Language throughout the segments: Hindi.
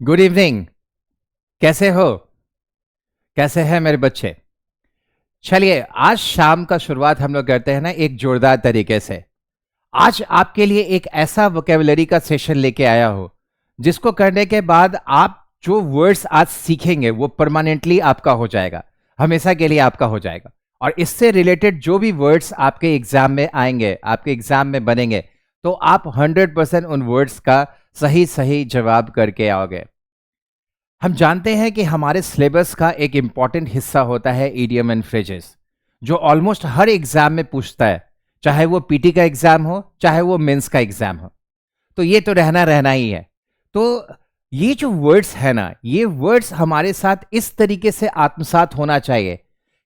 Good evening. कैसे हो? कैसे हैं मेरे बच्चे? चलिए, आज शाम का शुरुआत हम लोग करते हैं ना एक जोरदार तरीके से। आज आपके लिए एक ऐसा वोकेबलरी का सेशन लेके आया हो जिसको करने के बाद आप जो वर्ड्स आज सीखेंगे वो परमानेंटली आपका हो जाएगा, हमेशा के लिए आपका हो जाएगा। और इससे रिलेटेड जो भी वर्ड्स आपके एग्जाम में आएंगे, आपके एग्जाम में बनेंगे, तो आप 100% उन वर्ड्स का सही सही जवाब करके आओगे। हम जानते हैं कि हमारे सिलेबस का एक इंपॉर्टेंट हिस्सा होता है इडियम एंड फ्रेजेस, जो ऑलमोस्ट हर एग्जाम में पूछता है, चाहे वो पीटी का एग्जाम हो, चाहे वो मेंस का एग्जाम हो। तो ये तो रहना रहना ही है। तो ये जो वर्ड्स है ना, ये वर्ड्स हमारे साथ इस तरीके से आत्मसात होना चाहिए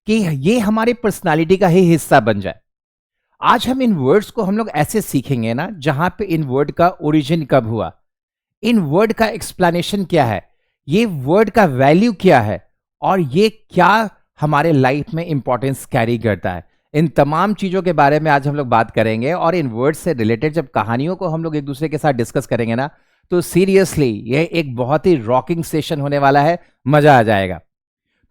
कि ये हमारी पर्सनालिटी का ही हिस्सा बन जाए। आज हम इन वर्ड्स को हम लोग ऐसे सीखेंगे ना, जहां पे इन वर्ड का ओरिजिन कब हुआ, इन वर्ड का एक्सप्लेनेशन क्या है, ये वर्ड का वैल्यू क्या है, और ये क्या हमारे लाइफ में इंपॉर्टेंस कैरी करता है। इन तमाम चीजों के बारे में आज हम लोग बात करेंगे। और इन वर्ड से रिलेटेड जब कहानियों को हम लोग एक दूसरे के साथ डिस्कस करेंगे ना, तो सीरियसली ये एक बहुत ही रॉकिंग सेशन होने वाला है, मजा आ जाएगा।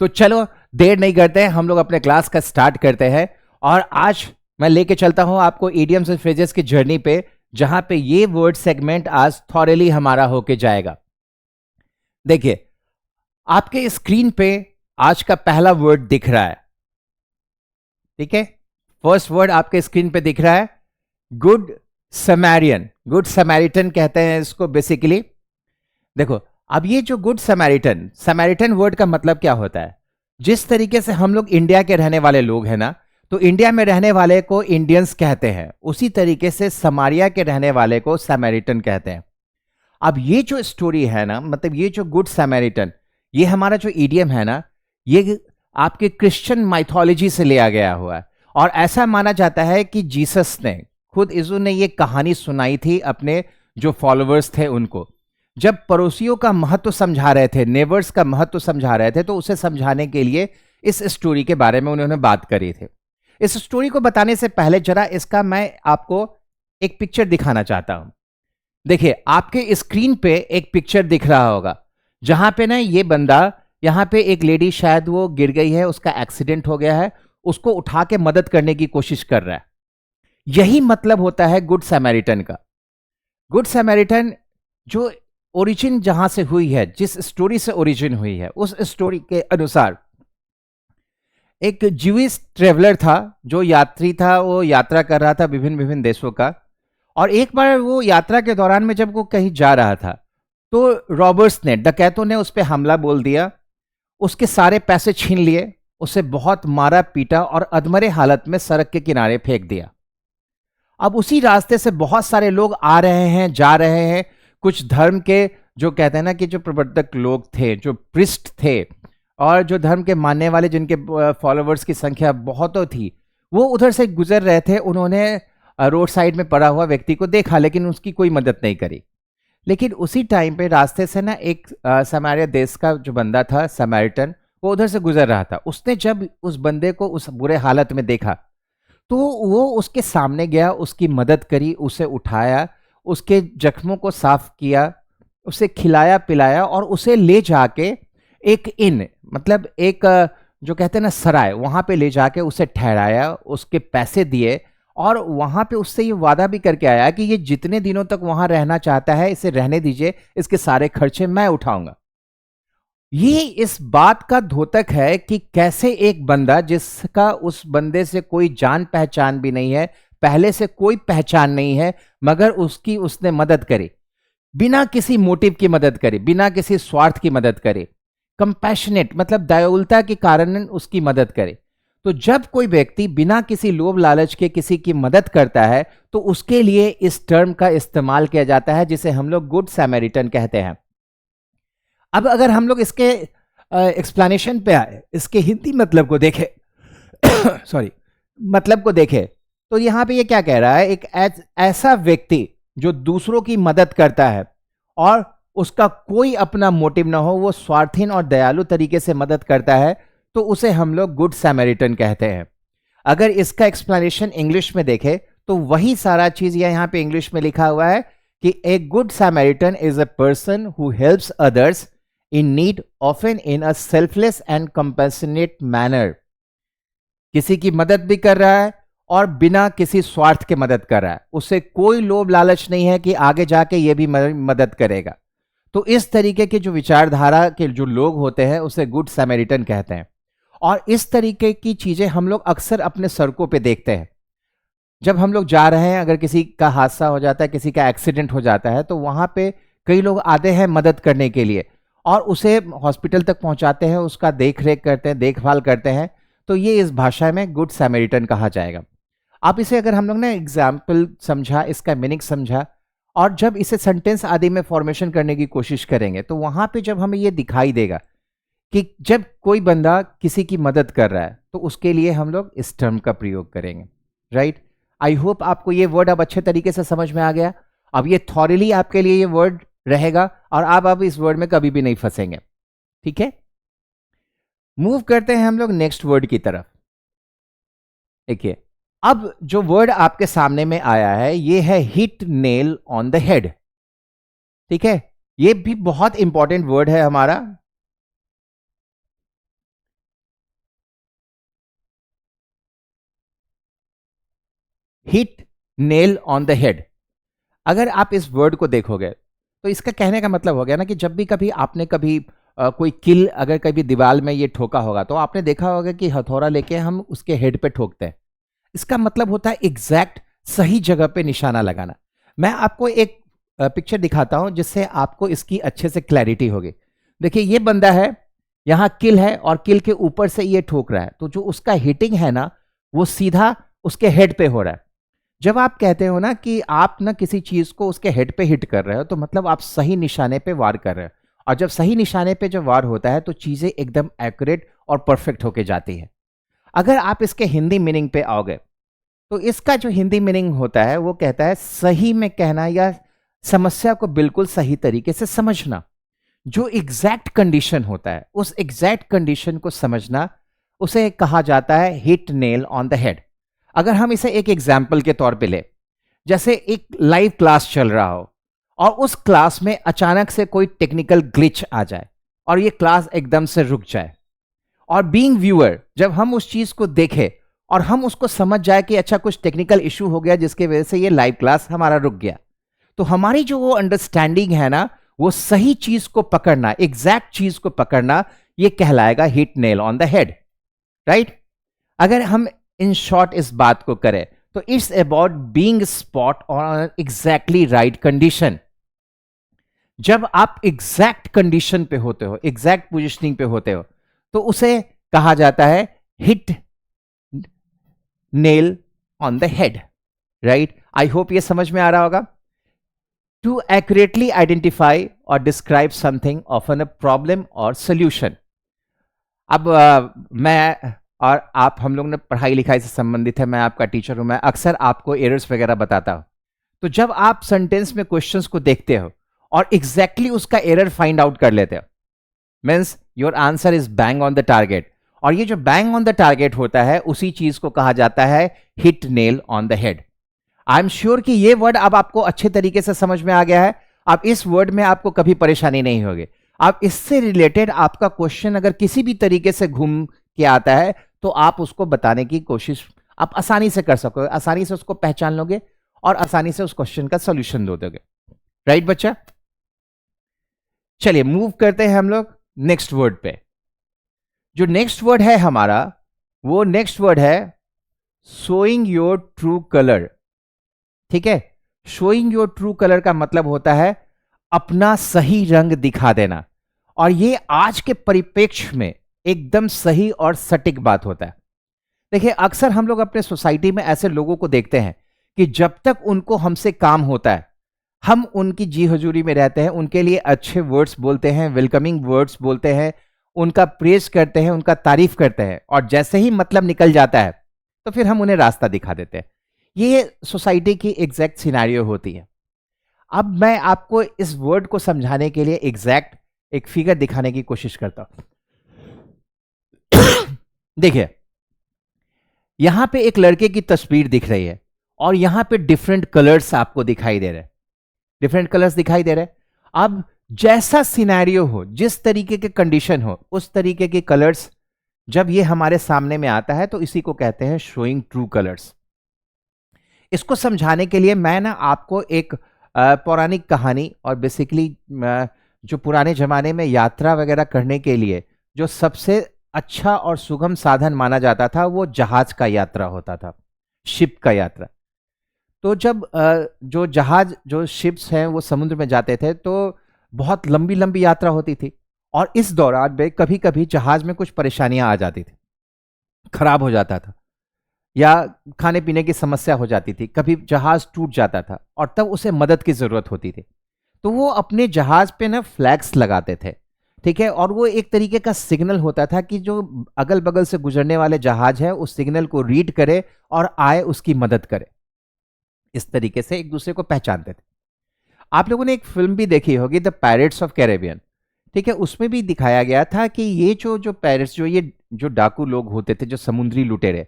तो चलो देर नहीं करते हैं, हम लोग अपने क्लास का स्टार्ट करते हैं। और आज मैं लेके चलता हूं आपको इडियम्स एंड फ्रेजेस की जर्नी पे, जहां पे ये वर्ड सेगमेंट आज थॉरली हमारा होके जाएगा। देखिए, आपके स्क्रीन पे आज का पहला वर्ड दिख रहा है, ठीक है? फर्स्ट वर्ड आपके स्क्रीन पे दिख रहा है, गुड समैरियन। गुड समैरिटन कहते हैं इसको बेसिकली। देखो, अब ये जो गुड समैरिटन, समैरिटन वर्ड का मतलब क्या होता है? जिस तरीके से हम लोग इंडिया के रहने वाले लोग हैं ना, तो इंडिया में रहने वाले को इंडियंस कहते हैं, उसी तरीके से समारिया के रहने वाले को समैरिटन कहते हैं। अब ये जो स्टोरी है ना, मतलब ये जो गुड समैरिटन, ये हमारा जो इडियम है ना, ये आपके क्रिश्चियन माइथोलॉजी से लिया गया हुआ है। और ऐसा माना जाता है कि जीसस ने खुद, यीशु ने ये कहानी सुनाई थी अपने जो फॉलोअर्स थे उनको, जब पड़ोसियों का महत्व समझा रहे थे, नेबर्स का महत्व समझा रहे थे, तो उसे समझाने के लिए इस स्टोरी के बारे में उन्होंने बात करी थी। इस स्टोरी को बताने से पहले जरा इसका मैं आपको एक पिक्चर दिखाना चाहता हूं। देखिए, आपके स्क्रीन पे एक पिक्चर दिख रहा होगा, जहां पे ना ये बंदा, यहां पे एक लेडी, शायद वो गिर गई है, उसका एक्सीडेंट हो गया है, उसको उठा के मदद करने की कोशिश कर रहा है। यही मतलब होता है गुड समैरिटन का। गुड समैरिटन जो ओरिजिन जहां से हुई है, जिस स्टोरी से ओरिजिन हुई है, उस स्टोरी के अनुसार एक ज्यूइश ट्रेवलर था, जो यात्री था, वो यात्रा कर रहा था विभिन्न विभिन्न देशों का। और एक बार वो यात्रा के दौरान में जब वो कहीं जा रहा था, तो रॉबर्स ने, डकैतों ने उस पर हमला बोल दिया, उसके सारे पैसे छीन लिए, उसे बहुत मारा पीटा और अधमरे हालत में सड़क के किनारे फेंक दिया। अब उसी रास्ते से बहुत सारे लोग आ रहे हैं, जा रहे हैं। कुछ धर्म के, जो कहते हैं ना कि जो प्रवर्तक लोग थे, जो प्रिस्ट थे, और जो धर्म के मानने वाले, जिनके फॉलोअर्स की संख्या बहुतों थी, वो उधर से गुजर रहे थे। उन्होंने रोड साइड में पड़ा हुआ व्यक्ति को देखा, लेकिन उसकी कोई मदद नहीं करी। लेकिन उसी टाइम पे रास्ते से ना एक समारिया देश का जो बंदा था, समैरिटन, वो उधर से गुजर रहा था। उसने जब उस बंदे को उस बुरे हालत में देखा, तो वो उसके सामने गया, उसकी मदद करी, उसे उठाया, उसके जख्मों को साफ किया, उसे खिलाया पिलाया, और उसे ले जाके एक इन, मतलब एक जो कहते हैं ना सराय, वहां पे ले जाके उसे ठहराया, उसके पैसे दिए, और वहां पे उससे ये वादा भी करके आया कि ये जितने दिनों तक वहां रहना चाहता है, इसे रहने दीजिए, इसके सारे खर्चे मैं उठाऊंगा। ये इस बात का द्योतक है कि कैसे एक बंदा, जिसका उस बंदे से कोई जान पहचान भी नहीं है, पहले से कोई पहचान नहीं है, मगर उसकी उसने मदद करी, बिना किसी मोटिव की मदद करी, बिना किसी स्वार्थ की मदद करी, कंपैशनेट मतलब दयालुता के कारण उसकी मदद करे। तो जब कोई व्यक्ति बिना किसी लोभ लालच के किसी की मदद करता है, तो उसके लिए इस टर्म का इस्तेमाल किया जाता है, जिसे हम लोग गुड समैरिटन कहते हैं। अब अगर हम लोग इसके एक्सप्लेनेशन पे आए, इसके हिंदी मतलब को देखें सॉरी, मतलब को देखें, तो यहां पे ये क्या कह रहा है? एक ऐसा व्यक्ति जो दूसरों की मदद करता है और उसका कोई अपना मोटिव ना हो, वो स्वार्थहीन और दयालु तरीके से मदद करता है, तो उसे हम लोग गुड समैरिटन कहते हैं। अगर इसका एक्सप्लेनेशन इंग्लिश में देखें, तो वही सारा चीज यहाँ पे इंग्लिश में लिखा हुआ है कि a good Samaritan is a person who helps others in need, often in a selfless and compassionate manner. किसी की मदद भी कर रहा है और बिना किसी स्वार्थ के मदद कर रहा है, उसे कोई लोभ लालच नहीं है कि आगे जाके ये भी मदद करेगा। तो इस तरीके के जो विचारधारा के जो लोग होते हैं उसे गुड सैमरिटन कहते हैं। और इस तरीके की चीजें हम लोग अक्सर अपने सड़कों पे देखते हैं। जब हम लोग जा रहे हैं, अगर किसी का हादसा हो जाता है, किसी का एक्सीडेंट हो जाता है, तो वहां पे कई लोग आते हैं मदद करने के लिए और उसे हॉस्पिटल तक पहुंचाते हैं, उसका देख रेख करते हैं, देखभाल करते हैं। तो ये इस भाषा में गुड सैमरिटन कहा जाएगा। आप इसे अगर हम लोग ने एग्जाम्पल समझा, इसका मीनिंग समझा, और जब इसे सेंटेंस आदि में फॉर्मेशन करने की कोशिश करेंगे, तो वहां पे जब हमें ये दिखाई देगा कि जब कोई बंदा किसी की मदद कर रहा है तो उसके लिए हम लोग इस टर्म का प्रयोग करेंगे, राइट। आई होप आपको ये वर्ड अब अच्छे तरीके से समझ में आ गया। अब ये थॉरली आपके लिए ये वर्ड रहेगा और आप अब इस वर्ड में कभी भी नहीं फंसेंगे, ठीक है। मूव करते हैं हम लोग नेक्स्ट वर्ड की तरफ। देखिए, अब जो वर्ड आपके सामने में आया है ये है hit nail on the head, ठीक है। ये भी बहुत इंपॉर्टेंट वर्ड है हमारा। Hit nail on the head, अगर आप इस वर्ड को देखोगे तो इसका कहने का मतलब हो गया ना कि जब भी कभी आपने कभी कोई किल अगर कभी दीवार में ये ठोका होगा तो आपने देखा होगा कि हथौड़ा लेके हम उसके हेड पे ठोकते हैं। इसका मतलब होता है एग्जैक्ट सही जगह पे निशाना लगाना। मैं आपको एक पिक्चर दिखाता हूं जिससे आपको इसकी अच्छे से क्लैरिटी होगी। देखिए, ये बंदा है, यहां किल है और किल के ऊपर से ये ठोक रहा है, तो जो उसका हिटिंग है ना वो सीधा उसके हेड पे हो रहा है। जब आप कहते हो ना कि आप ना किसी चीज को उसके हेड पे हिट कर रहे हो, तो मतलब आप सही निशाने पे वार कर रहे हो। और जब सही निशाने पे जब वार होता है तो चीजें एकदम एक्यूरेट और परफेक्ट होके जाती है। अगर आप इसके हिंदी मीनिंग पे आओगे तो इसका जो हिंदी मीनिंग होता है वो कहता है सही में कहना या समस्या को बिल्कुल सही तरीके से समझना। जो एग्जैक्ट कंडीशन होता है उस एग्जैक्ट कंडीशन को समझना, उसे कहा जाता है hit nail on the head. अगर हम इसे एक एग्जाम्पल के तौर पे ले, जैसे एक लाइव क्लास चल रहा हो और उस क्लास में अचानक से कोई टेक्निकल ग्लिच आ जाए और ये क्लास एकदम से रुक जाए, और बीइंग व्यूअर जब हम उस चीज को देखें और हम उसको समझ जाए कि अच्छा कुछ टेक्निकल इशू हो गया जिसके वजह से ये लाइव क्लास हमारा रुक गया, तो हमारी जो वो अंडरस्टैंडिंग है ना, वो सही चीज को पकड़ना, एग्जैक्ट चीज को पकड़ना, ये कहलाएगा hit nail on the head, right. अगर हम इन शॉर्ट इस बात को करें तो it's about being spot on exactly right condition. जब आप एग्जैक्ट कंडीशन पे होते हो, एग्जैक्ट पोजिशनिंग पे होते हो, तो उसे कहा जाता है hit nail on the head, right. I hope ये समझ में आ रहा होगा। टू एक्यूरेटली आइडेंटिफाई और describe something often a problem और सोल्यूशन। अब मैं और आप हम लोग ने पढ़ाई लिखाई से संबंधित है, मैं आपका टीचर हूं, मैं अक्सर आपको एरर्स वगैरह बताता हूं। तो जब आप सेंटेंस में क्वेश्चंस को देखते हो और एग्जैक्टली उसका एरर फाइंड आउट कर लेते हो, means your answer is bang on the target. और ये जो बैंग ऑन द टारगेट होता है उसी चीज को कहा जाता है hit nail on the head. I am sure कि ये वर्ड अब आपको अच्छे तरीके से समझ में आ गया है। अब इस वर्ड में आपको कभी परेशानी नहीं होगी। अब इससे रिलेटेड आपका क्वेश्चन अगर किसी भी तरीके से घूम के आता है तो आप उसको बताने की कोशिश आप आसानी से कर सकोगे, आसानी से उसको पहचान लोगे और आसानी से उस क्वेश्चन का सॉल्यूशन दे दोगे, राइट बच्चा। चलिए मूव करते हैं हम लोग नेक्स्ट वर्ड पे। जो नेक्स्ट वर्ड है हमारा, वो नेक्स्ट वर्ड है शोइंग योर ट्रू कलर, ठीक है। शोइंग योर ट्रू कलर का मतलब होता है अपना सही रंग दिखा देना, और ये आज के परिप्रेक्ष्य में एकदम सही और सटीक बात होता है। देखिए, अक्सर हम लोग अपने सोसाइटी में ऐसे लोगों को देखते हैं कि जब तक उनको हमसे काम होता है, हम उनकी जी हजूरी में रहते हैं, उनके लिए अच्छे वर्ड्स बोलते हैं, वेलकमिंग वर्ड्स बोलते हैं, उनका प्रेज करते हैं, उनका तारीफ करते हैं, और जैसे ही मतलब निकल जाता है तो फिर हम उन्हें रास्ता दिखा देते हैं। ये सोसाइटी की एग्जैक्ट सिनेरियो होती है। अब मैं आपको इस वर्ड को समझाने के लिए एग्जैक्ट एक फिगर दिखाने की कोशिश करता हूं। देखिए, यहां पे एक लड़के की तस्वीर दिख रही है और यहां पे डिफरेंट कलर्स आपको दिखाई दे रहे हैं। डिफरेंट कलर्स दिखाई दे रहे हैं। अब जैसा सिनेरियो हो, जिस तरीके के कंडीशन हो, उस तरीके के कलर्स जब ये हमारे सामने में आता है तो इसी को कहते हैं शोइंग ट्रू कलर्स। इसको समझाने के लिए मैं ना आपको एक पौराणिक कहानी और बेसिकली जो पुराने जमाने में यात्रा वगैरह करने के लिए जो सबसे अच्छा और सुगम साधन माना जाता था वो जहाज का यात्रा होता था, शिप का यात्रा। तो जब जो जहाज जो शिप्स हैं वो समुद्र में जाते थे तो बहुत लंबी लंबी यात्रा होती थी और इस दौरान में कभी कभी जहाज में कुछ परेशानियां आ जाती थी, खराब हो जाता था या खाने पीने की समस्या हो जाती थी, कभी जहाज टूट जाता था और तब उसे मदद की जरूरत होती थी। तो वो अपने जहाज पे ना फ्लैग्स लगाते थे, ठीक है, और वो एक तरीके का सिग्नल होता था कि जो अगल बगल से गुजरने वाले जहाज है उस सिग्नल को रीड करे और आए उसकी मदद करे। इस तरीके से एक दूसरे को पहचानते थे। आप लोगों ने एक फिल्म भी देखी होगी, द पायरेट्स ऑफ कैरेबियन, ठीक है, उसमें भी दिखाया गया था कि ये जो पायरेट्स, जो ये जो डाकू लोग होते थे, जो समुद्री लुटेरे,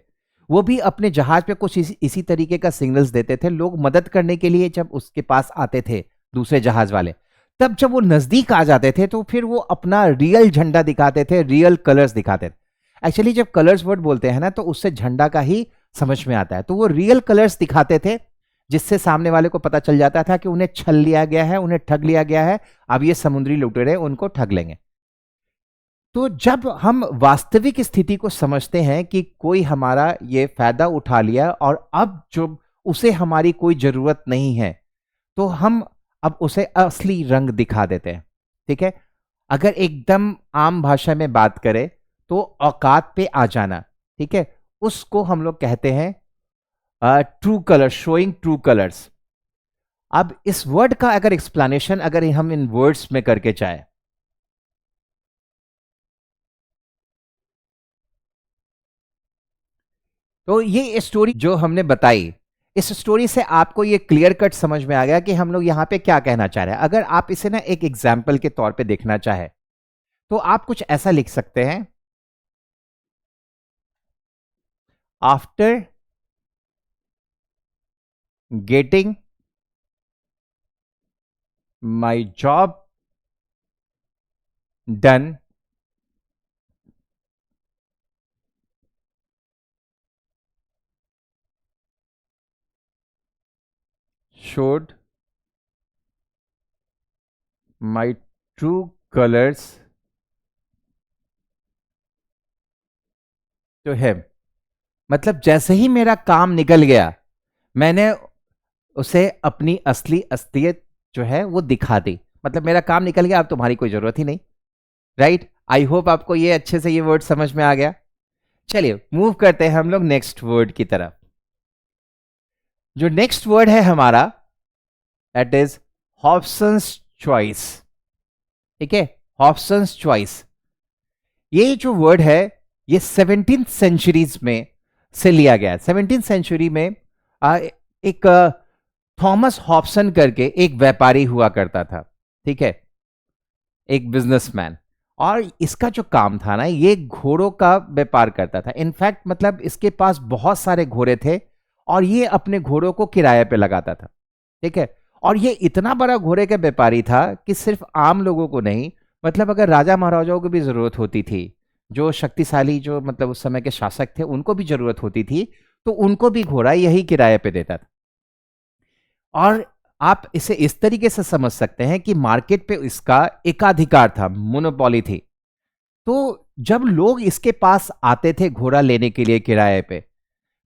वो भी अपने जहाज पे कुछ इसी तरीके का सिग्नल्स देते थे लोग मदद करने के लिए। जब उसके पास आते थे दूसरे जहाज वाले, तब जब वो नजदीक आ जाते थे तो फिर वो अपना रियल झंडा दिखाते थे, रियल कलर्स दिखाते थे। एक्चुअली जब कलर्स वर्ड बोलते हैं ना तो उससे झंडा का ही समझ में आता है। तो वो रियल कलर्स दिखाते थे जिससे सामने वाले को पता चल जाता था कि उन्हें छल लिया गया है, उन्हें ठग लिया गया है, अब ये समुद्री लुटेरे उनको ठग लेंगे। तो जब हम वास्तविक स्थिति को समझते हैं कि कोई हमारा ये फायदा उठा लिया और अब जो उसे हमारी कोई जरूरत नहीं है, तो हम अब उसे असली रंग दिखा देते हैं, ठीक है। अगर एकदम आम भाषा में बात करें तो औकात पे आ जाना, ठीक है, उसको हम लोग कहते हैं true colour, showing true colours. अब इस वर्ड का अगर एक्सप्लेनेशन अगर हम इन वर्ड्स में करके चाहे, तो ये स्टोरी जो हमने बताई, इस स्टोरी से आपको ये क्लियर कट समझ में आ गया कि हम लोग यहां पे क्या कहना चाह रहे हैं। अगर आप इसे ना एक एग्जाम्पल के तौर पे देखना चाहे तो आप कुछ ऐसा लिख सकते हैं, after getting my job done, showed my true colors to him। मतलब जैसे ही मेरा काम निकल गया मैंने उसे अपनी असली असलियत जो है वो दिखा दी। मतलब मेरा काम निकल गया, अब तुम्हारी कोई जरूरत ही नहीं, राइट। आई होप आपको ये अच्छे से ये वर्ड समझ में आ गया। चलिए मूव करते हैं हम लोग नेक्स्ट वर्ड की तरफ। जो नेक्स्ट वर्ड है हमारा, दैट इज हॉब्सन्स चॉइस, ठीक है, हॉब्सन्स चॉइस। ये जो वर्ड है ये 17th सेंचुरीज में से लिया गया है। 17th सेंचुरी में एक थॉमस हॉब्सन करके एक व्यापारी हुआ करता था, ठीक है, एक बिजनेसमैन। और इसका जो काम था ना, ये घोड़ों का व्यापार करता था। इनफैक्ट मतलब इसके पास बहुत सारे घोड़े थे और ये अपने घोड़ों को किराए पे लगाता था, ठीक है। और ये इतना बड़ा घोड़े का व्यापारी था कि सिर्फ आम लोगों को नहीं, मतलब अगर राजा महाराजाओं को भी जरूरत होती थी, जो शक्तिशाली जो मतलब उस समय के शासक थे उनको भी जरूरत होती थी, तो उनको भी घोड़ा यही किराए पे देता था। और आप इसे इस तरीके से समझ सकते हैं कि मार्केट पे इसका एकाधिकार था, मोनोपोली थी। तो जब लोग इसके पास आते थे घोड़ा लेने के लिए किराए पे,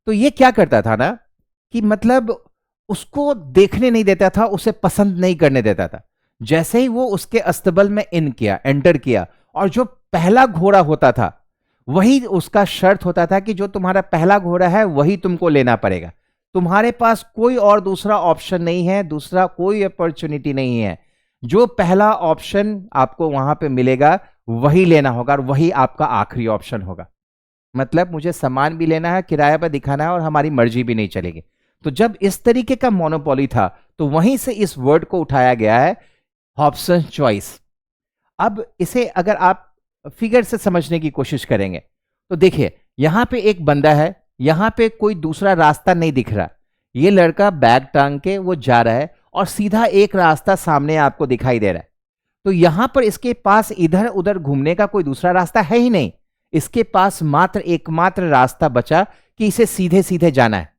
तो ये क्या करता था ना कि मतलब उसको देखने नहीं देता था, उसे पसंद नहीं करने देता था। जैसे ही वो उसके अस्तबल में एंटर किया, और जो पहला घोड़ा होता था वही उसका शर्त होता था कि जो तुम्हारा पहला घोड़ा है वही तुमको लेना पड़ेगा, तुम्हारे पास कोई और दूसरा ऑप्शन नहीं है, दूसरा कोई अपॉर्चुनिटी नहीं है। जो पहला ऑप्शन आपको वहां पे मिलेगा वही लेना होगा और वही आपका आखिरी ऑप्शन होगा। मतलब मुझे सामान भी लेना है, किराया पर दिखाना है और हमारी मर्जी भी नहीं चलेगी। तो जब इस तरीके का मोनोपोली था तो वहीं से इस वर्ड को उठाया गया है, हॉब्सन चॉइस। अब इसे अगर आप फिगर से समझने की कोशिश करेंगे तो देखिए यहां पे एक बंदा है, यहां पे कोई दूसरा रास्ता नहीं दिख रहा, ये लड़का बैग टांग के वो जा रहा है और सीधा एक रास्ता सामने आपको दिखाई दे रहा है। तो यहां पर इसके पास इधर उधर घूमने का कोई दूसरा रास्ता है ही नहीं। इसके पास मात्र एकमात्र रास्ता बचा कि इसे सीधे सीधे जाना है।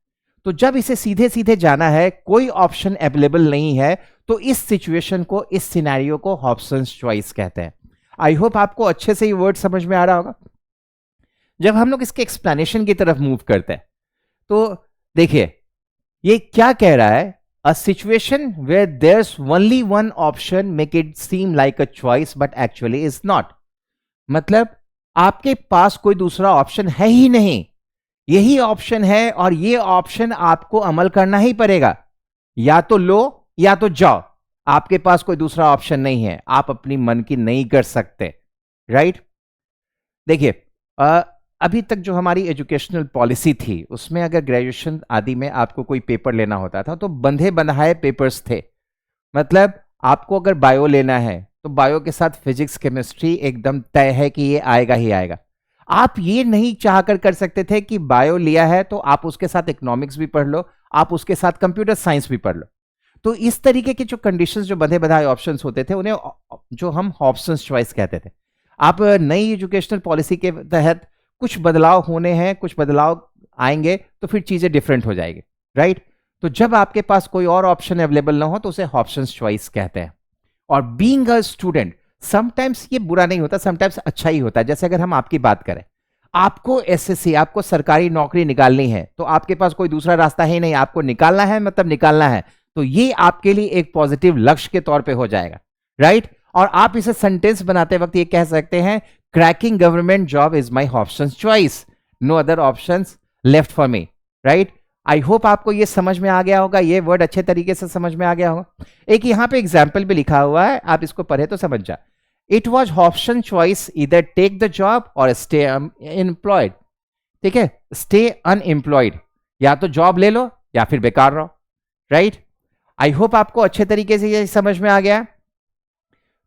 तो जब इसे सीधे सीधे जाना है, कोई ऑप्शन अवेलेबल नहीं है, तो इस सिचुएशन को, इस सिनेरियो को हॉब्सन्स चॉइस कहते हैं। आई होप आपको अच्छे से ये वर्ड समझ में आ रहा होगा। जब हम लोग इसके एक्सप्लेनेशन की तरफ मूव करते हैं तो देखिए ये क्या कह रहा है, a situation where there's only one option make it seem like a choice but actually is not. मतलब आपके पास कोई दूसरा ऑप्शन है ही नहीं, यही ऑप्शन है और ये ऑप्शन आपको अमल करना ही पड़ेगा। या तो लो या तो जाओ, आपके पास कोई दूसरा ऑप्शन नहीं है, आप अपनी मन की नहीं कर सकते। राइट? देखिए अभी तक जो हमारी एजुकेशनल पॉलिसी थी उसमें अगर ग्रेजुएशन आदि में आपको कोई पेपर लेना होता था तो बंधे बंधाए पेपर्स थे। मतलब आपको अगर बायो लेना है तो बायो के साथ फिजिक्स केमिस्ट्री एकदम तय है कि ये आएगा ही आएगा। आप ये नहीं चाह कर सकते थे कि बायो लिया है तो आप उसके साथ इकोनॉमिक्स भी पढ़ लो, आप उसके साथ कंप्यूटर साइंस भी पढ़ लो। तो इस तरीके के जो कंडीशंस, जो बंधे बंधाए ऑप्शंस होते थे, उन्हें जो हम हॉब्सन्स चॉइस कहते थे। आप नई एजुकेशनल पॉलिसी के तहत कुछ बदलाव होने हैं, कुछ बदलाव आएंगे तो फिर चीजें डिफरेंट हो जाएगी। राइट? तो जब आपके पास कोई और ऑप्शन अवेलेबल ना हो तो उसे हॉब्सन्स चॉइस कहते हैं। और बीइंग अ स्टूडेंट समटाइम्स ये बुरा नहीं होता, समटाइम्स अच्छा ही होता है। जैसे अगर हम आपकी बात करें, आपको एसएससी, आपको सरकारी नौकरी निकालनी है तो आपके पास कोई दूसरा रास्ता ही नहीं, आपको निकालना है मतलब निकालना है। तो ये आपके लिए एक पॉजिटिव लक्ष्य के तौर पे हो जाएगा। राइट? और आप इसे सेंटेंस बनाते वक्त ये कह सकते हैं, cracking government job is my options choice, no other options left for me. Right? I hope आपको ये समझ में आ गया होगा, ये वर्ड अच्छे तरीके से समझ में आ गया होगा। एक यहां पे एग्जाम्पल भी लिखा हुआ है, आप इसको पढ़े तो समझ जा। इट वॉज ऑप्शन चॉइस, इधर टेक द जॉब और स्टे अनएम्प्लॉयड। ठीक है? स्टे अनएम्प्लॉयड, या तो जॉब ले लो या फिर बेकार रहो। राइट? आई होप आपको अच्छे तरीके से ये समझ में आ गया।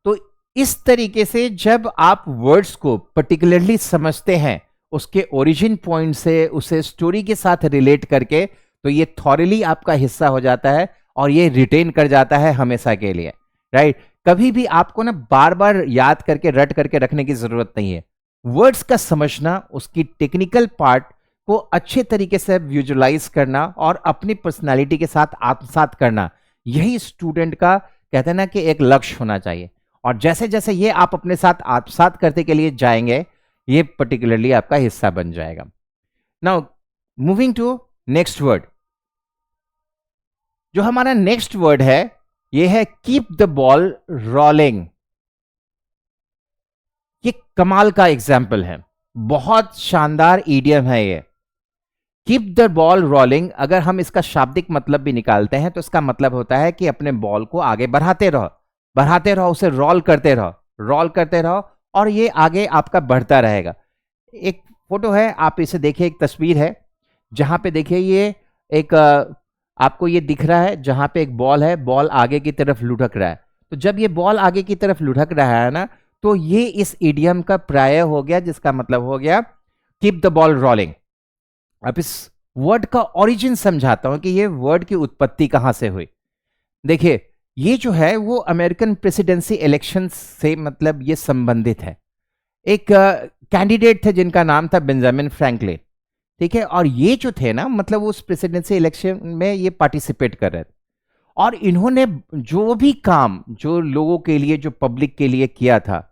तो इस तरीके से जब आप वर्ड्स को पर्टिकुलरली समझते हैं, उसके ओरिजिन पॉइंट से, उसे स्टोरी के साथ रिलेट करके, तो ये थॉरली आपका हिस्सा हो जाता है और ये रिटेन कर जाता है हमेशा के लिए। राइट? कभी भी आपको ना बार बार याद करके रट करके रखने की जरूरत नहीं है। वर्ड्स का समझना, उसकी टेक्निकल पार्ट को अच्छे तरीके से विजुअलाइज करना और अपनी पर्सनालिटी के साथ आत्मसात करना, यही स्टूडेंट का कहते हैं ना कि एक लक्ष्य होना चाहिए। और जैसे जैसे ये आप अपने साथ आत्मसात करते के लिए जाएंगे, ये पर्टिकुलरली आपका हिस्सा बन जाएगा। Now moving to next word. जो हमारा नेक्स्ट वर्ड है ये है कीप द बॉल रोलिंग। ये कमाल का एग्जाम्पल है, बहुत शानदार ईडियम है ये। कीप द बॉल रोलिंग, अगर हम इसका शाब्दिक मतलब भी निकालते हैं तो इसका मतलब होता है कि अपने बॉल को आगे बढ़ाते रहो, बढ़ाते रहो, उसे रोल करते रहो, रोल करते रहो और ये आगे आपका बढ़ता रहेगा। एक फोटो है, आप इसे देखिए, एक तस्वीर है जहां पे देखिए ये एक आपको ये दिख रहा है जहां पे एक बॉल है, बॉल आगे की तरफ लुढ़क रहा है। तो जब ये बॉल आगे की तरफ लुढ़क रहा है ना, तो ये इस इडियम का प्राय हो गया, जिसका मतलब हो गया कीप द बॉल रोलिंग। अब इस वर्ड का ओरिजिन समझाता हूं कि ये वर्ड की उत्पत्ति कहां से हुई। देखिए ये जो है वो अमेरिकन प्रेसिडेंसी इलेक्शन से मतलब ये संबंधित है। एक कैंडिडेट थे जिनका नाम था बेंजामिन फ्रैंकलिन। ठीक है? और ये जो थे ना, मतलब उस प्रेसिडेंसी इलेक्शन में ये पार्टिसिपेट कर रहे थे और इन्होंने जो भी काम जो लोगों के लिए, जो पब्लिक के लिए किया था,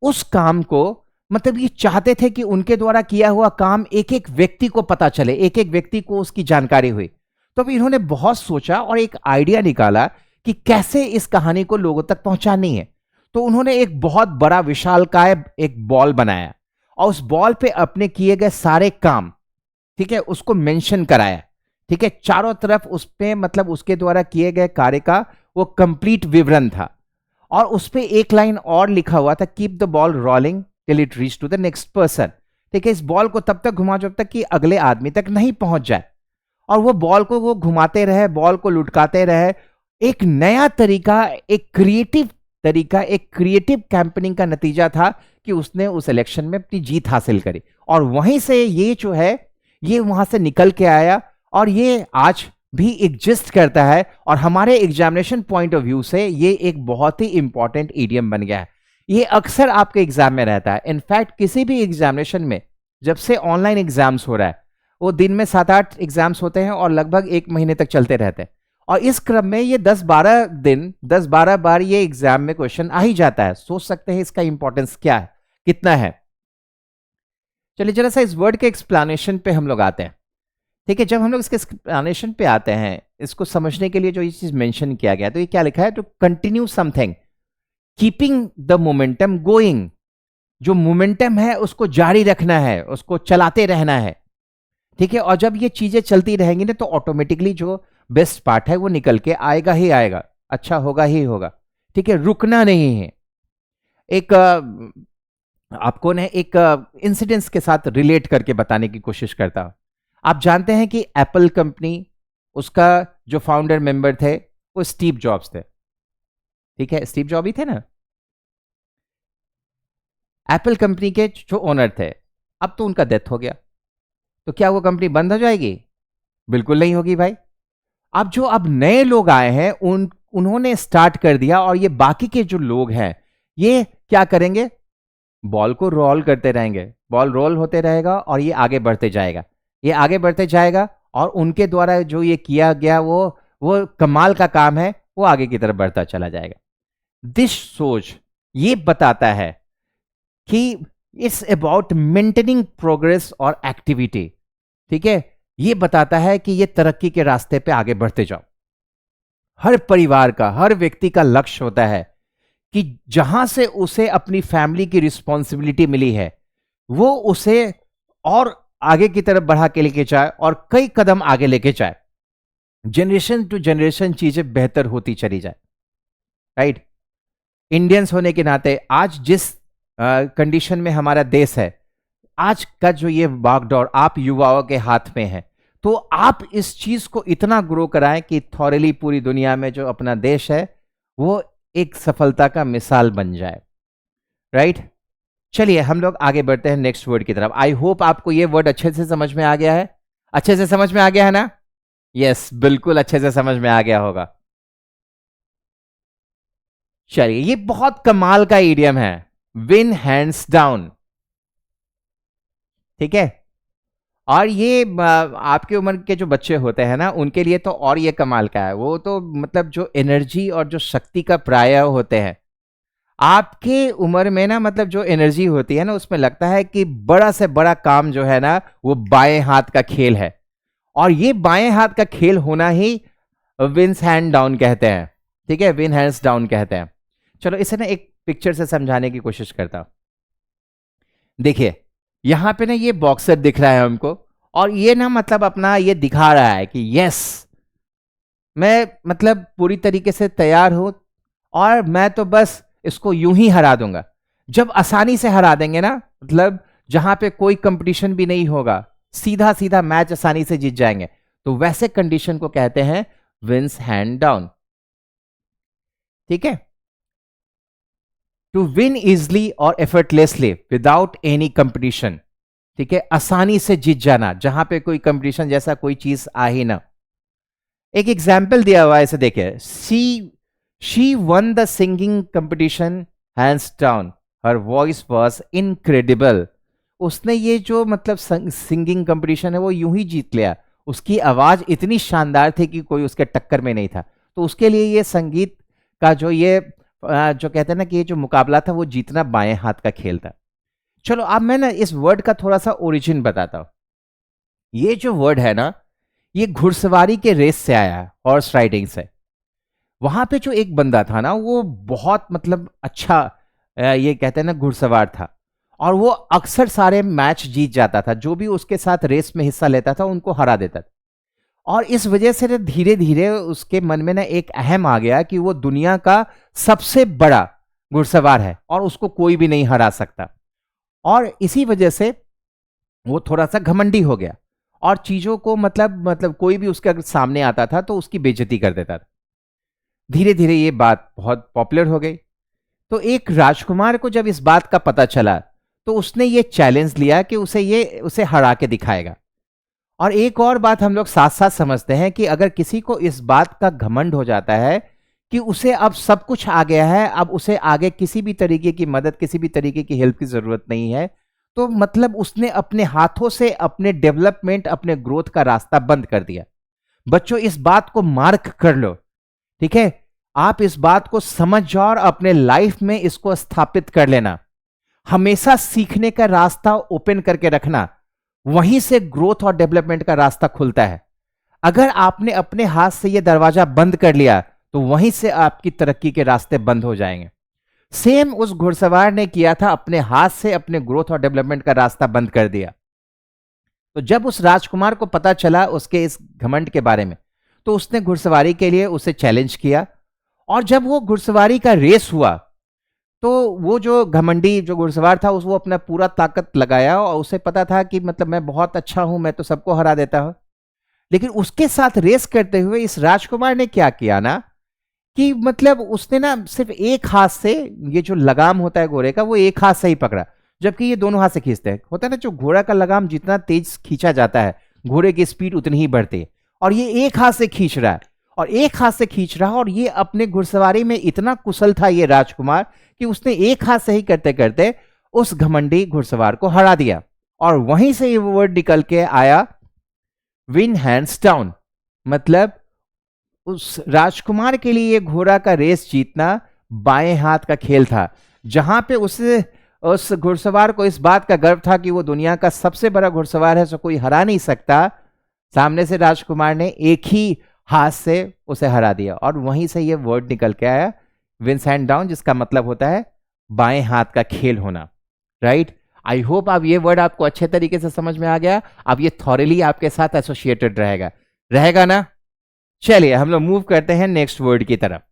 उस काम को मतलब ये चाहते थे कि उनके द्वारा किया हुआ काम एक एक व्यक्ति को पता चले, एक एक व्यक्ति को उसकी जानकारी हुई। तो अब इन्होंने बहुत सोचा और एक आइडिया निकाला कि कैसे इस कहानी को लोगों तक पहुंचानी है। तो उन्होंने एक बहुत बड़ा विशालकाय एक बॉल बनाया और उस बॉल पे अपने किए गए सारे काम, ठीक है, उसको मेंशन कराया। ठीक है? चारों तरफ उस पे मतलब उसके द्वारा किए गए कार्य का वो कंप्लीट विवरण था और उस पे एक लाइन और लिखा हुआ था, keep the ball rolling till it reach to the next person. ठीक है? इस बॉल को तब तक घुमा जब तक कि अगले आदमी तक नहीं पहुंच जाए। और वो बॉल को वो घुमाते रहे, बॉल को लुटकाते रहे। एक नया तरीका, एक क्रिएटिव तरीका, एक क्रिएटिव कैंपेनिंग का नतीजा था कि उसने उस इलेक्शन में अपनी जीत हासिल करी। और वहीं से ये जो है ये वहां से निकल के आया और ये आज भी एग्जिस्ट करता है, और हमारे एग्जामिनेशन पॉइंट ऑफ व्यू से ये एक बहुत ही इंपॉर्टेंट ईडियम बन गया है। ये अक्सर आपके एग्जाम में रहता है। इनफैक्ट किसी भी एग्जामिनेशन में, जब से ऑनलाइन एग्जाम्स हो रहा है, वो दिन में 7-8 एग्जाम्स होते हैं और लगभग 1 महीने तक चलते रहते हैं, और इस क्रम में ये 10-12 दिन 10-12 बार ये एग्जाम में क्वेश्चन आ ही जाता है। सोच सकते हैं इसका इंपॉर्टेंस क्या है, कितना है। चलिए जरा सा इस वर्ड के एक्सप्लेनेशन पे हम लोग आते हैं। ठीक है, जब हम लोग इसके एक्सप्लेनेशन पे आते हैं, इसको समझने के लिए जो ये चीज मेंशन किया गया, तो ये क्या लिखा है, to continue something keeping the momentum going. जो मोमेंटम है उसको जारी रखना है, उसको चलाते रहना है। ठीक है, और जब ये चीजें चलती रहेंगी ना, तो ऑटोमेटिकली जो बेस्ट पार्ट है वो निकल के आएगा ही आएगा, अच्छा होगा ही होगा। ठीक है, रुकना नहीं है। एक आपको ने एक इंसिडेंट्स के साथ रिलेट करके बताने की कोशिश करता हूं। आप जानते हैं कि एप्पल कंपनी, उसका जो फाउंडर मेंबर थे वो स्टीव जॉब्स थे। ठीक है, स्टीव जॉब ही थे ना, एप्पल कंपनी के जो ओनर थे। अब तो उनका डेथ हो गया, तो क्या वो कंपनी बंद हो जाएगी? बिल्कुल नहीं होगी भाई। अब नए लोग आए हैं, उन्होंने स्टार्ट कर दिया, और ये बाकी के जो लोग हैं ये क्या करेंगे, बॉल को रोल करते रहेंगे। बॉल रोल होते रहेगा और ये आगे बढ़ते जाएगा, ये आगे बढ़ते जाएगा, और उनके द्वारा जो ये किया गया वो कमाल का काम है, वो आगे की तरफ बढ़ता चला जाएगा। दिस सोच ये बताता है कि इट्स अबाउट मेंटेनिंग प्रोग्रेस और एक्टिविटी। ठीक है, ये बताता है कि ये तरक्की के रास्ते पे आगे बढ़ते जाओ। हर परिवार का, हर व्यक्ति का लक्ष्य होता है कि जहां से उसे अपनी फैमिली की रिस्पॉन्सिबिलिटी मिली है, वो उसे और आगे की तरफ बढ़ा के लेके जाए और कई कदम आगे लेके जाए, जनरेशन टू जनरेशन चीजें बेहतर होती चली जाए। राइट, इंडियंस होने के नाते आज जिस कंडीशन में हमारा देश है, आज का जो ये बागडोर आप युवाओं के हाथ में है, तो आप इस चीज को इतना ग्रो कराएं कि थॉरली पूरी दुनिया में जो अपना देश है वो एक सफलता का मिसाल बन जाए। राइट, चलिए हम लोग आगे बढ़ते हैं नेक्स्ट वर्ड की तरफ। आई होप आपको ये वर्ड अच्छे से समझ में आ गया है। अच्छे से समझ में आ गया है ना? यस, बिल्कुल अच्छे से समझ में आ गया होगा। चलिए, ये बहुत कमाल का इडियम है, विन हैंड्स डाउन। ठीक है, और ये आपके उम्र के जो बच्चे होते हैं ना, उनके लिए तो और ये कमाल का है। वो तो मतलब जो एनर्जी और जो शक्ति का प्राय होते हैं, आपके उम्र में ना, मतलब जो एनर्जी होती है ना, उसमें लगता है कि बड़ा से बड़ा काम जो है ना, वो बाएं हाथ का खेल है, और ये बाएं हाथ का खेल होना ही विंस हैंड डाउन कहते हैं। ठीक है, विन हैंड्स डाउन कहते हैं। चलो इसे ना एक पिक्चर से समझाने की कोशिश करता हूं। देखिए, यहां पे ना ये बॉक्सर दिख रहा है हमको, और ये ना मतलब अपना ये दिखा रहा है कि यस, मैं मतलब पूरी तरीके से तैयार हूं, और मैं तो बस इसको यूं ही हरा दूंगा। जब आसानी से हरा देंगे ना, मतलब जहां पे कोई कंपटीशन भी नहीं होगा, सीधा सीधा मैच आसानी से जीत जाएंगे, तो वैसे कंडीशन को कहते हैं विंस हैंड डाउन। ठीक है, टू विन इजली और एफर्टलेसली विदाउट एनी कंपटीशन। ठीक है, आसानी से जीत जाना, जहां पे कोई कंपटीशन जैसा कोई चीज आ ही ना। एक एग्जाम्पल दिया हुआ है, इसे देखिए। She one the singing competition hands down, her voice was incredible. उसने ये जो मतलब सिंगिंग कंपटीशन है वो यूं ही जीत लिया। उसकी आवाज इतनी शानदार थी कि कोई उसके टक्कर में नहीं था। तो उसके लिए ये संगीत का जो ये जो कहते हैं ना कि ये जो मुकाबला था, वो जीतना बाएं हाथ का खेल था। चलो अब मैं ना इस वर्ड का थोड़ा सा ओरिजिन बताता हूं। ये जो वर्ड है ना, ये घुड़सवारी के रेस से आया है, हॉर्स राइडिंग से। वहां पे जो एक बंदा था ना, वो बहुत मतलब अच्छा ये कहते हैं ना घुड़सवार था, और वो अक्सर सारे मैच जीत जाता था। जो भी उसके साथ रेस में हिस्सा लेता था उनको हरा देता था। और इस वजह से धीरे धीरे उसके मन में ना एक अहम आ गया कि वो दुनिया का सबसे बड़ा घुड़सवार है और उसको कोई भी नहीं हरा सकता। और इसी वजह से वो थोड़ा सा घमंडी हो गया, और चीजों को मतलब कोई भी उसके अगर सामने आता था तो उसकी बेइज्जती कर देता था। धीरे धीरे ये बात बहुत पॉपुलर हो गई। तो एक राजकुमार को जब इस बात का पता चला, तो उसने ये चैलेंज लिया कि उसे हरा के दिखाएगा। और एक और बात हम लोग साथ साथ समझते हैं कि अगर किसी को इस बात का घमंड हो जाता है कि उसे अब सब कुछ आ गया है, अब उसे आगे किसी भी तरीके की मदद, किसी भी तरीके की हेल्प की जरूरत नहीं है, तो मतलब उसने अपने हाथों से अपने डेवलपमेंट, अपने ग्रोथ का रास्ता बंद कर दिया। बच्चों, इस बात को मार्क कर लो, ठीक है? आप इस बात को समझ जाओ और अपने लाइफ में इसको स्थापित कर लेना। हमेशा सीखने का रास्ता ओपन करके रखना, वहीं से ग्रोथ और डेवलपमेंट का रास्ता खुलता है। अगर आपने अपने हाथ से यह दरवाजा बंद कर लिया तो वहीं से आपकी तरक्की के रास्ते बंद हो जाएंगे। सेम उस घुड़सवार ने किया था, अपने हाथ से अपने ग्रोथ और डेवलपमेंट का रास्ता बंद कर दिया। तो जब उस राजकुमार को पता चला उसके इस घमंड के बारे में, तो उसने घुड़सवारी के लिए उसे चैलेंज किया। और जब वो घुड़सवारी का रेस हुआ तो वो जो घमंडी जो घुड़सवार था वो अपना पूरा ताकत लगाया और उसे पता था कि मतलब मैं बहुत अच्छा हूं, मैं तो सबको हरा देता हूं। लेकिन उसके साथ रेस करते हुए इस राजकुमार ने क्या किया ना, कि मतलब उसने ना सिर्फ एक हाथ से, ये जो लगाम होता है घोड़े का, वो एक हाथ से ही पकड़ा, जबकि ये दोनों हाथ से खींचते हैं। होता है ना, जो घोड़ा का लगाम जितना तेज खींचा जाता है घोड़े की स्पीड उतनी ही बढ़ती है, और ये एक हाथ से खींच रहा है और एक हाथ से खींच रहा है। और ये अपने घुड़सवारी में इतना कुशल था ये राजकुमार कि उसने एक हाथ से ही करते करते उस घमंडी घुड़सवार को हरा दिया। और वहीं से ये वर्ड निकल के आया, विन हैंड्स डाउन। मतलब उस राजकुमार के लिए ये घोड़ा का रेस जीतना बाएं हाथ का खेल था, जहां पे उसे, उस घुड़सवार को इस बात का गर्व था कि वो दुनिया का सबसे बड़ा घुड़सवार है, सो कोई हरा नहीं सकता। सामने से राजकुमार ने एक ही हाथ से उसे हरा दिया और वहीं से ये वर्ड निकल के आया, विंस हैंड डाउन, जिसका मतलब होता है बाएं हाथ का खेल होना। राइट? आई होप आप ये वर्ड आपको अच्छे तरीके से समझ में आ गया। अब ये थॉरली आपके साथ एसोसिएटेड रहेगा, रहेगा ना? चलिए हम लोग मूव करते हैं नेक्स्ट वर्ड की तरफ।